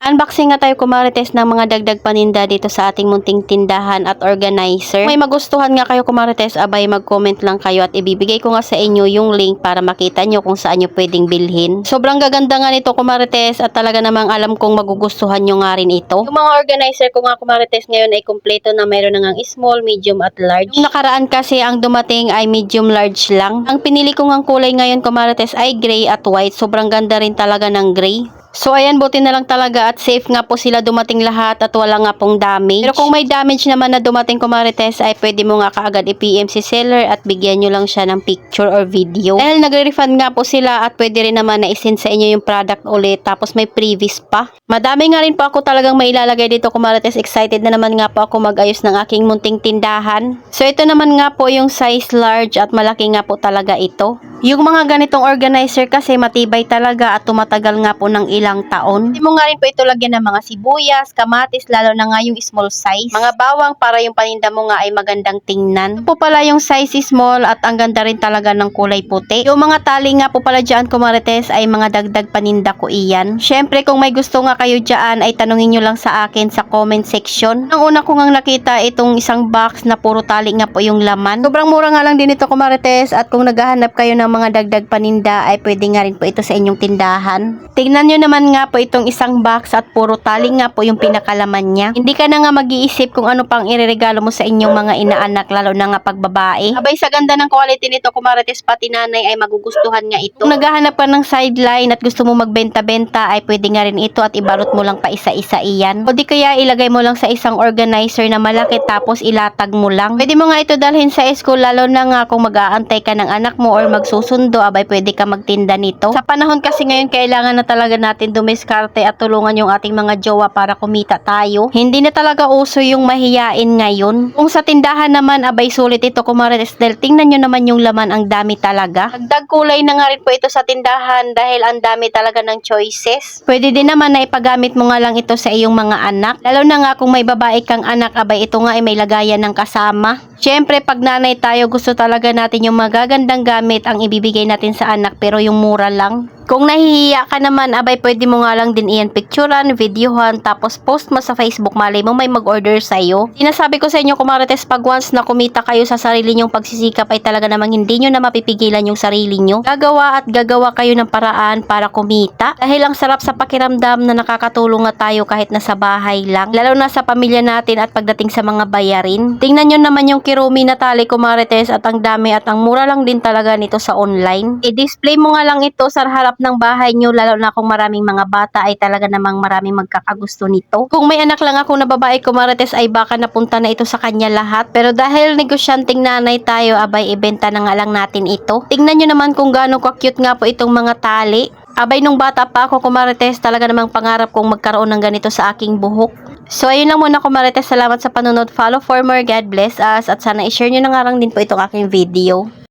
Unboxing nga tayo kumarites ng mga dagdag paninda dito sa ating munting tindahan at organizer. Kung may magustuhan nga kayo kumarites, abay mag-comment lang kayo at ibibigay ko nga sa inyo yung link para makita nyo kung saan nyo pwedeng bilhin. Sobrang gaganda nga nito kumarites at talaga namang alam kong magugustuhan nyo nga rin ito. Yung mga organizer ko nga kumarites ngayon ay kumpleto na, mayroon na ngang small, medium at large. Yung nakaraan kasi ang dumating ay medium large lang. Ang pinili ko ngang kulay ngayon kumarites ay gray at white. Sobrang ganda rin talaga ng gray. So ayan, buti na lang talaga at safe nga po sila dumating lahat at wala nga pong damage. Pero kung may damage naman na dumating kumarites ay pwede mo nga kaagad i-PM si seller at bigyan nyo lang siya ng picture or video. Dahil nagre-refund nga po sila at pwede rin naman na isend sa inyo yung product ulit tapos may previous pa. Madami nga rin po ako talagang mailalagay dito kumarites. Excited na naman nga po ako mag-ayos ng aking munting tindahan. So ito naman nga po yung size large at malaki nga po talaga ito. Yung mga ganitong organizer kasi matibay talaga at tumatagal nga po ng ilang taon. Hindi mo nga rin po ito lagyan ng mga sibuyas, kamatis, lalo na nga yung small size. Mga bawang para yung paninda mo nga ay magandang tingnan. Ito po pala yung size small at ang ganda rin talaga ng kulay puti. Yung mga tali nga po pala dyan kumarites ay mga dagdag paninda ko iyan. Syempre kung may gusto nga kayo dyan ay tanungin nyo lang sa akin sa comment section. Ang una ko nga nakita itong isang box na puro tali nga po yung laman. Sobrang mura nga lang din ito kumarites at kung naghahanap kayo ng mga dagdag paninda ay pwede nga rin po ito sa inyong tindahan. Tingnan nyo naman nga po itong isang box at puro tali nga po yung pinakalaman niya. Hindi ka na nga mag-iisip kung ano pang ireregalo mo sa inyong mga inaanak, lalo na nga pag babae. Abay sa ganda ng quality nito kumarites, pati nanay ay magugustuhan nga ito. Kung naghahanap ka ng sideline at gusto mo magbenta-benta ay pwede nga rin ito at ibalot mo lang pa isa-isa iyan. O di kaya ilagay mo lang sa isang organizer na malaki tapos ilatag mo lang. Pwede mo nga ito dalhin sa school, lalo na nga kung mag-aantay ka ng anak mo or magsusundo, abay pwede ka magtinda nito. Sa panahon kasi ngayon kailangan na talaga natin dumiskarte at tulungan yung ating mga jowa para kumita tayo. Hindi na talaga uso yung mahiyain ngayon. Kung sa tindahan naman abay sulit ito kumarites dahil tingnan nyo naman yung laman, ang dami talaga. Dagdag kulay na nga rin po ito sa tindahan dahil ang dami talaga ng choices. Pwede din naman na ipagamit mo nga lang ito sa iyong mga anak. Lalo na nga kung may babae kang anak, abay ito nga ay may lagayan ng kasama. Siyempre pag nanay tayo gusto talaga natin yung magagandang gamit ang ibibigay natin sa anak pero yung mura lang. Kung nahihiya ka naman, abay pwede mo nga lang din iyan picturean, videohan, tapos post mo sa Facebook, malay mo may mag-order sa'yo. Sinasabi ko sa inyo kumarites, pag once na kumita kayo sa sarili nyong pagsisikap ay talaga namang hindi nyo na mapipigilan yung sarili nyo. Gagawa at gagawa kayo ng paraan para kumita. Dahil ang sarap sa pakiramdam na nakakatulong nga tayo kahit nasa bahay lang. Lalo na sa pamilya natin at pagdating sa mga bayarin. Tingnan nyo naman yung kirumi na tali kumarites at ang dami at ang mura lang din talaga nito sa online. I-display mo nga lang ito sa harap ng bahay nyo, lalo na kung maraming mga bata ay talaga namang maraming magkakagusto nito. Kung may anak lang ako na babae kumarites ay baka napunta na ito sa kanya lahat, pero dahil negosyanteng nanay tayo, abay ibenta na nga lang natin ito. Tingnan nyo naman kung gaano ka-cute nga po itong mga tali. Abay nung bata pa ako kumarites, talaga namang pangarap kong magkaroon ng ganito sa aking buhok. So ayun lang muna kumarites, salamat sa panonood, follow for more, God bless us, at sana i-share nyo na nga lang din po itong aking video.